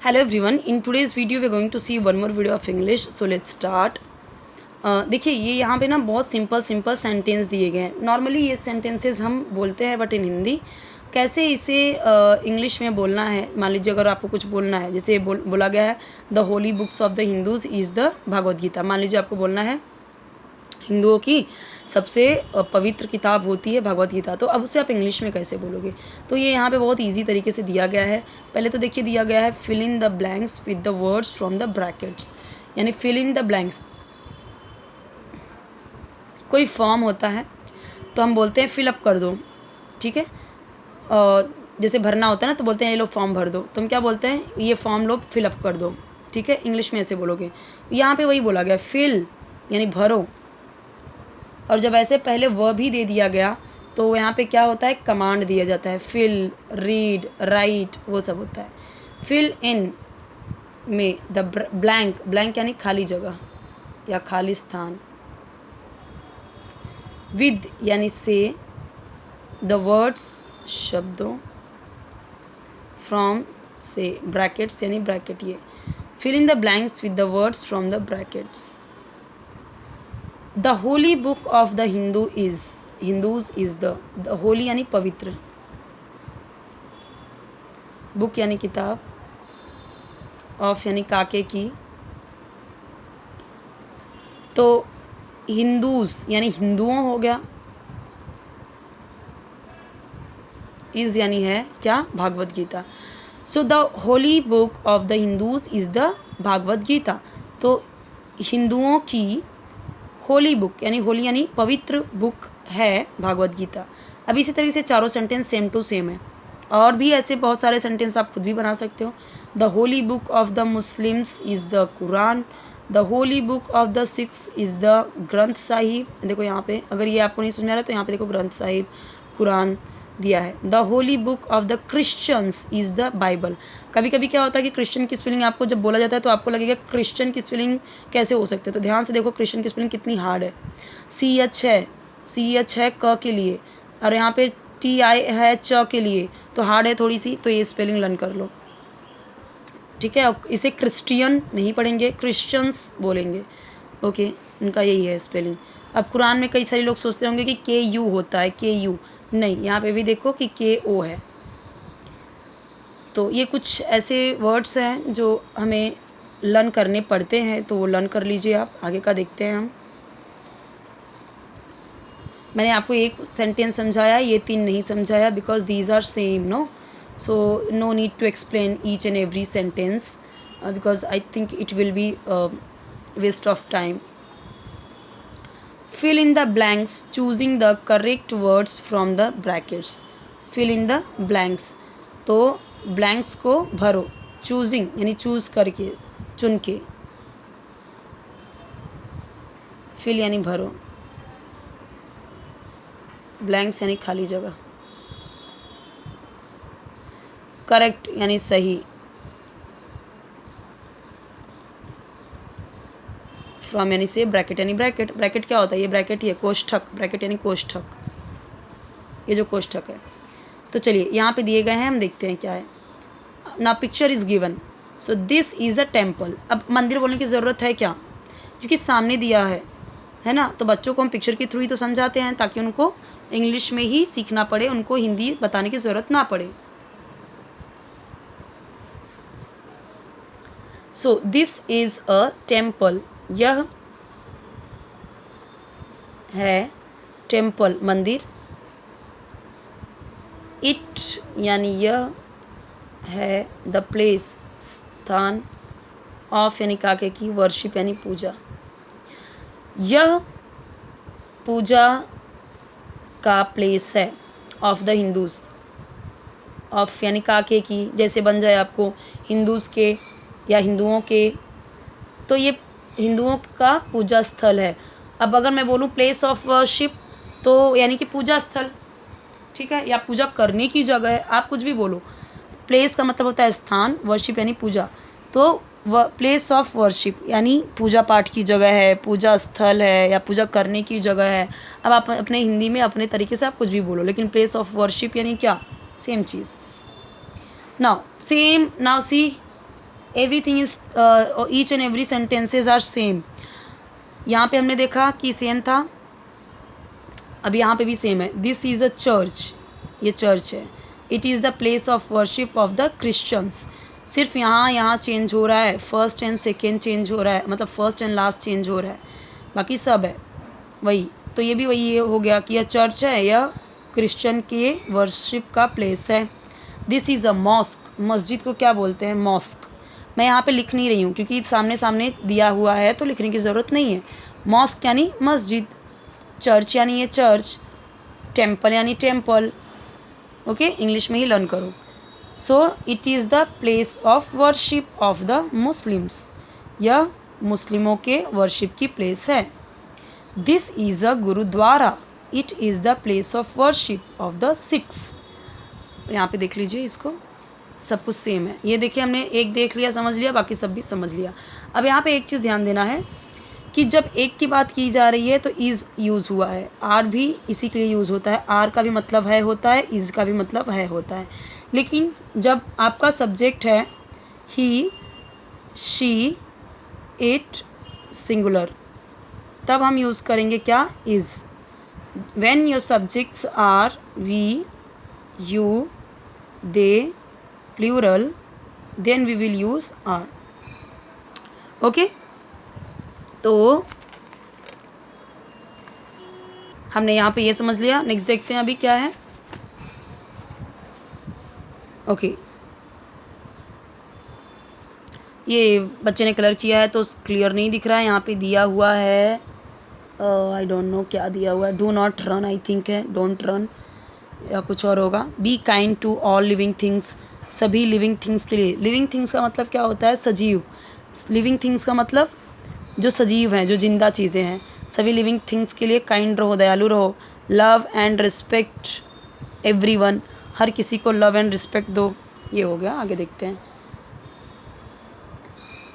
Hello everyone, in today's video we are going to see one more video of English. So let's start. देखिए ये यहाँ पे ना बहुत सिंपल सेंटेंस दिए गए हैं. नॉर्मली ये सेंटेंसेस हम बोलते हैं बट इन हिंदी कैसे इसे इंग्लिश में बोलना है. मान लीजिए अगर आपको कुछ बोलना है, जैसे बोला गया है the holy books of the Hindus is the Bhagwat Gita. मान लीजिए आपको बोलना है हिंदुओं की सबसे पवित्र किताब होती है भगवत गीता, तो अब उसे आप इंग्लिश में कैसे बोलोगे. तो ये यहाँ पे बहुत इजी तरीके से दिया गया है. पहले तो देखिए दिया गया है fill in the blanks with the words from the brackets. यानी फिल इन द ब्लैंक्स कोई फॉर्म होता है तो हम बोलते हैं फिल अप कर दो, ठीक है. और जैसे भरना होता है ना तो बोलते हैं ये लो फॉर्म भर दो, तो हम क्या बोलते हैं ये फॉर्म लो फिल अप कर दो, ठीक है. इंग्लिश में ऐसे बोलोगे. यहाँ पे वही बोला गया फिल यानी भरो, और जब ऐसे पहले वह भी दे दिया गया तो यहाँ पे क्या होता है कमांड दिया जाता है. फिल, रीड, राइट वो सब होता है. फिल इन में द ब्लैंक, ब्लैंक यानी खाली जगह या खाली स्थान. विद यानी से, द वर्ड्स शब्दों, फ्रॉम से, ब्रैकेट्स यानी ब्रैकेट. ये fill in the blanks with the words from the brackets. The holy book of the Hindus is the holy यानी पवित्र, बुक यानी किताब, ऑफ यानी काके की, तो हिंदूज यानी हिंदुओं हो गया, इज़ यानी है क्या Bhagwat Gita. So the holy book of the Hindus is the Bhagwat Gita. तो हिंदुओं की होली बुक यानी होली यानी पवित्र बुक है भागवत गीता. अब इसी तरीके से चारों सेंटेंस सेम टू सेम है. और भी ऐसे बहुत सारे सेंटेंस आप खुद भी बना सकते हो. The holy book of the Muslims is the Quran. The holy book of the Sikhs is the Granth Sahib. देखो यहाँ पे अगर ये आपको नहीं समझ में आ रहा तो यहाँ पे देखो ग्रंथ साहिब, कुरान दिया है. The holy book of the Christians is the Bible. कभी कभी क्या होता है कि क्रिश्चियन की स्पेलिंग आपको जब बोला जाता है तो आपको लगेगा क्रिश्चियन की स्पेलिंग कैसे हो सकते है. तो ध्यान से देखो क्रिश्चियन की स्पेलिंग कितनी हार्ड है. सी एच है क के लिए, और यहाँ पे TI है च के लिए, तो हार्ड है थोड़ी सी. तो ये स्पेलिंग लर्न कर लो, ठीक है. इसे क्रिश्चियन नहीं पढ़ेंगे, क्रिश्चियंस बोलेंगे. ओके, इनका यही है स्पेलिंग. अब कुरान में कई सारे लोग सोचते होंगे कि KU होता है, KU नहीं, यहाँ पे भी देखो कि KO है. तो ये कुछ ऐसे वर्ड्स हैं जो हमें लर्न करने पड़ते हैं, तो वो लर्न कर लीजिए आप. आगे का देखते हैं हम. मैंने आपको एक सेंटेंस समझाया, ये 3 नहीं समझाया because these are same no. So no need to explain each and every sentence because I think it will be waste of time. Fill in the blanks choosing the correct words from the brackets. Fill in the blanks. तो blanks को भरो. choosing यानी choose करके, चुन के. fill यानी भरो. blanks यानी खाली जगह. correct यानी सही. फ्रॉम यानी से, ब्रैकेट यानी ब्रैकेट. ब्रैकेट क्या होता है, ये ब्रैकेट ही है, कोष्ठक. ब्रैकेट यानी कोष्ठक, ये जो कोष्ठक है. तो चलिए यहाँ पे दिए गए हैं, हम देखते हैं क्या है. ना picture is given. So this is a temple. अब मंदिर बोलने की ज़रूरत है क्या, क्योंकि सामने दिया है ना. तो बच्चों को हम पिक्चर के थ्रू ही तो समझाते हैं ताकि उनको इंग्लिश में ही सीखना पड़े, उनको हिंदी बताने की ज़रूरत ना पड़े. So this is a temple. यह है टेम्पल मंदिर. इट यानी यह है द प्लेस स्थान. ऑफ यानी काके की, वर्शिप यानी पूजा. यह पूजा का प्लेस है ऑफ द हिंदूज़. ऑफ यानी काके की, जैसे बन जाए आपको हिंदूज़ के या हिंदुओं के, तो ये हिंदुओं का पूजा स्थल है. अब अगर मैं बोलूँ प्लेस ऑफ वर्शिप तो यानी कि पूजा स्थल, ठीक है, या पूजा करने की जगह है, आप कुछ भी बोलो. प्लेस का मतलब होता है स्थान, वर्शिप यानी पूजा. तो प्लेस ऑफ वर्शिप यानी पूजा पाठ की जगह है, पूजा स्थल है या पूजा करने की जगह है. अब आप अपने हिंदी में अपने तरीके से आप कुछ भी बोलो, लेकिन प्लेस ऑफ वर्शिप यानी क्या, सेम चीज़. Now see everything is each and every sentences are same. यहाँ पे हमने देखा कि सेम था, अब यहाँ पे भी सेम है। दिस इज़ अ चर्च, ये चर्च है। It is the place of worship of the Christians. सिर्फ यहाँ चेंज हो रहा है, फर्स्ट एंड सेकेंड चेंज हो रहा है, मतलब फर्स्ट एंड लास्ट चेंज हो रहा है, बाकी सब है वही। तो ये भी वही हो गया कि यह चर्च है, यह क्रिश्चियन के वर्शिप का प्लेस है। दिस इज़ अ मॉस्क, मस्जिद को क्या बोलते हैं? मॉस्क। मैं यहाँ पे लिख नहीं रही हूँ क्योंकि सामने सामने दिया हुआ है तो लिखने की ज़रूरत नहीं है। मॉस्क यानी मस्जिद, चर्च यानी ये चर्च, टेम्पल यानी टेम्पल। ओके, इंग्लिश में ही लर्न करो। So it is the place of worship of the Muslims, यह मुस्लिमों के वर्शिप की प्लेस है। This is a gurudwara, it is the place of worship of the Sikhs. यहाँ पे देख लीजिए, इसको सब कुछ सेम है। ये देखिए, हमने एक देख लिया, समझ लिया, बाकी सब भी समझ लिया। अब यहाँ पे एक चीज़ ध्यान देना है कि जब एक की बात की जा रही है तो इज़ यूज़ हुआ है, आर भी इसी के लिए यूज़ होता है। आर का भी मतलब है होता है, इज़ का भी मतलब है होता है। लेकिन जब आपका सब्जेक्ट है ही, शी, इट, सिंगुलर, तब हम यूज़ करेंगे क्या? Is. When your subjects are we, you, they, plural, then we will use are. Okay, तो हमने यहाँ पे ये समझ लिया। नेक्स्ट देखते हैं अभी क्या है। ओके, ये बच्चे ने कलर किया है तो क्लियर नहीं दिख रहा है। यहाँ पे दिया हुआ है, आई डोंट नो क्या दिया हुआ है, do not run I think है, डोंट रन या कुछ और होगा। Be kind to all living things, सभी लिविंग थिंग्स के लिए। लिविंग थिंग्स का मतलब क्या होता है? सजीव। लिविंग थिंग्स का मतलब जो सजीव हैं, जो जिंदा चीज़ें हैं। सभी लिविंग थिंग्स के लिए काइंड रहो, दयालु रहो। लव एंड रिस्पेक्ट एवरीवन, हर किसी को लव एंड रिस्पेक्ट दो। ये हो गया। आगे देखते हैं।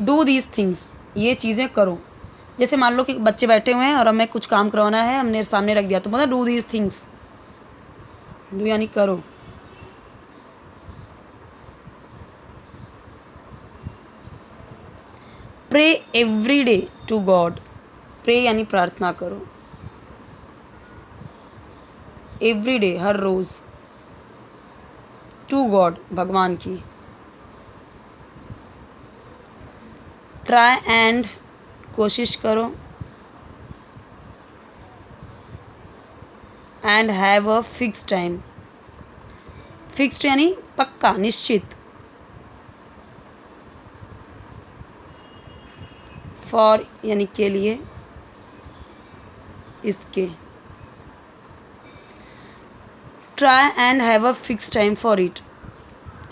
डू दीज थिंग्स, ये चीज़ें करो। जैसे मान लो कि बच्चे बैठे हुए हैं और हमें कुछ काम करवाना है, हमने सामने रख दिया तो बोला डू दीज थिंग्स। डू यानी करो। Pray every day to God, pray यानी प्रार्थना करो। एवरी डे, हर रोज़। टू गॉड, भगवान की। ट्राई एंड, कोशिश करो। And have a fix time, fixed यानी पक्का, निश्चित। फॉर यानी के लिए, इसके। Try and have a fix time for it.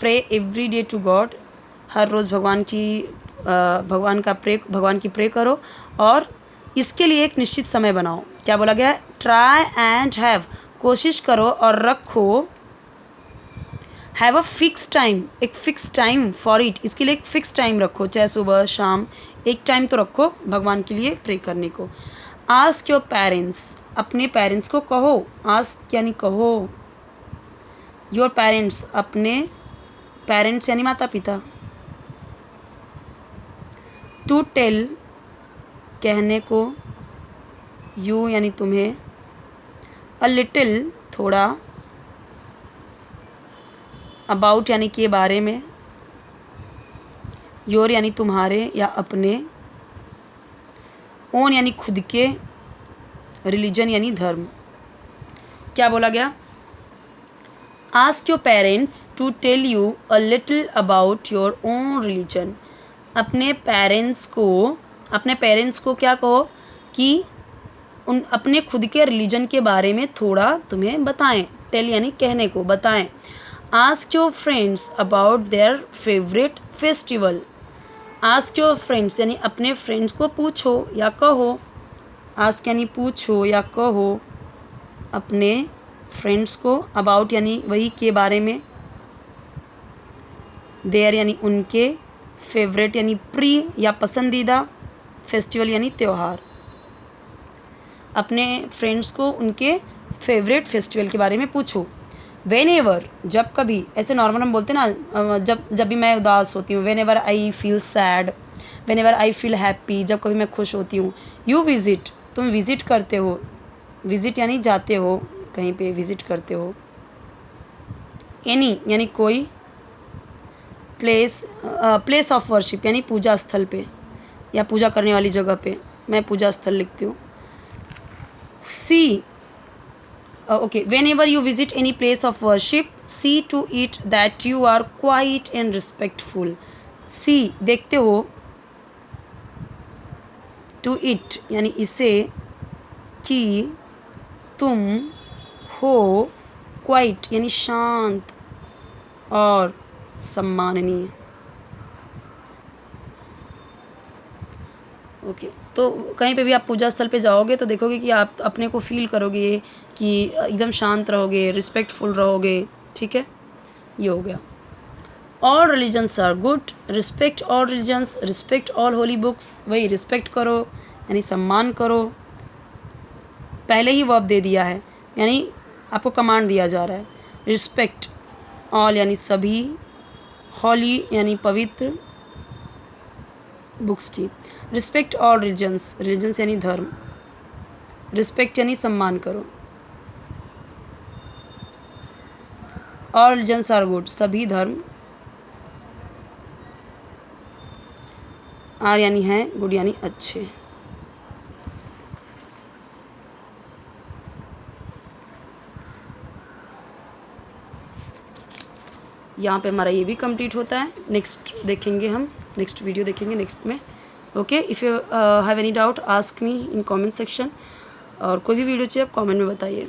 Pray every day to God, हर रोज़ भगवान की प्रे करो और इसके लिए एक निश्चित समय बनाओ। क्या बोला गया है? ट्राई एंड हैव, कोशिश करो और रखो। हैव अ फिक्स टाइम, एक फिक्स टाइम फॉर इट, इसके लिए एक फिक्स टाइम रखो, चाहे सुबह शाम, एक टाइम तो रखो भगवान के लिए प्रे करने को। आस्क योर पेरेंट्स, अपने पेरेंट्स को कहो। आस्क यानी कहो। योर पेरेंट्स, अपने पेरेंट्स यानी माता पिता। टू टेल, कहने को। यू यानी तुम्हें। अ लिटिल, थोड़ा। अबाउट यानी के बारे में। योर यानी तुम्हारे या अपने। ओन यानी खुद के। रिलीजन यानी धर्म। क्या बोला गया? Ask your parents to tell you a little about your own religion. अपने पेरेंट्स को क्या कहो कि अपने खुद के रिलीजन के बारे में थोड़ा तुम्हें बताएं। टेल यानी कहने को, बताएं। Ask your friends about their favourite festival. Ask your friends यानी अपने फ्रेंड्स को पूछो या कहो। आस्क यानी पूछो या कहो अपने फ्रेंड्स को। अबाउट यानी वही के बारे में। देयर यानी उनके। फेवरेट यानी प्रिय या पसंदीदा। फेस्टिवल यानी त्यौहार। अपने फ्रेंड्स को उनके फेवरेट फेस्टिवल के बारे में पूछो। वेन एवर, जब कभी, ऐसे नॉर्मल हम बोलते हैं ना, जब भी मैं उदास होती हूँ, when ever I feel sad, when ever I feel happy, जब कभी मैं खुश होती हूँ। यू विजिट, तुम विजिट करते हो, विजिट यानी जाते हो कहीं पे, विजिट करते हो। एनी यानी कोई, प्लेस ऑफ वर्शिप यानी पूजा स्थल पे या पूजा करने वाली जगह पे, मैं पूजा स्थल लिखती हूँ। सी, okay, whenever you visit any place of worship, see to it that you are quiet and respectful. see, देखते हो, to it यानी इसे, कि तुम हो, quiet यानी शांत और सम्माननीय। ओके, तो कहीं पे भी आप पूजा स्थल पे जाओगे तो देखोगे कि आप अपने को फील करोगे कि एकदम शांत रहोगे, रिस्पेक्टफुल रहोगे। ठीक है, ये हो गया। All religions are good, respect all religions, respect all holy books, वही रिस्पेक्ट करो यानी सम्मान करो, पहले ही वर्ब दे दिया है यानी आपको कमांड दिया जा रहा है। रिस्पेक्ट ऑल यानी सभी, होली यानी पवित्र बुक्स की। रिस्पेक्ट ऑल रिलीजन्स, रिलीजन्स यानी धर्म, रिस्पेक्ट यानी सम्मान करो। ऑल रिलीजन्स आर गुड, सभी धर्म, आर यानी है, गुड यानी अच्छे। यहाँ पे हमारा ये भी कंप्लीट होता है। नेक्स्ट देखेंगे हम, नेक्स्ट वीडियो देखेंगे नेक्स्ट में। Okay, if you have any doubt ask me in comment section, और कोई भी वीडियो चाहिए आप कमेंट में बताइए।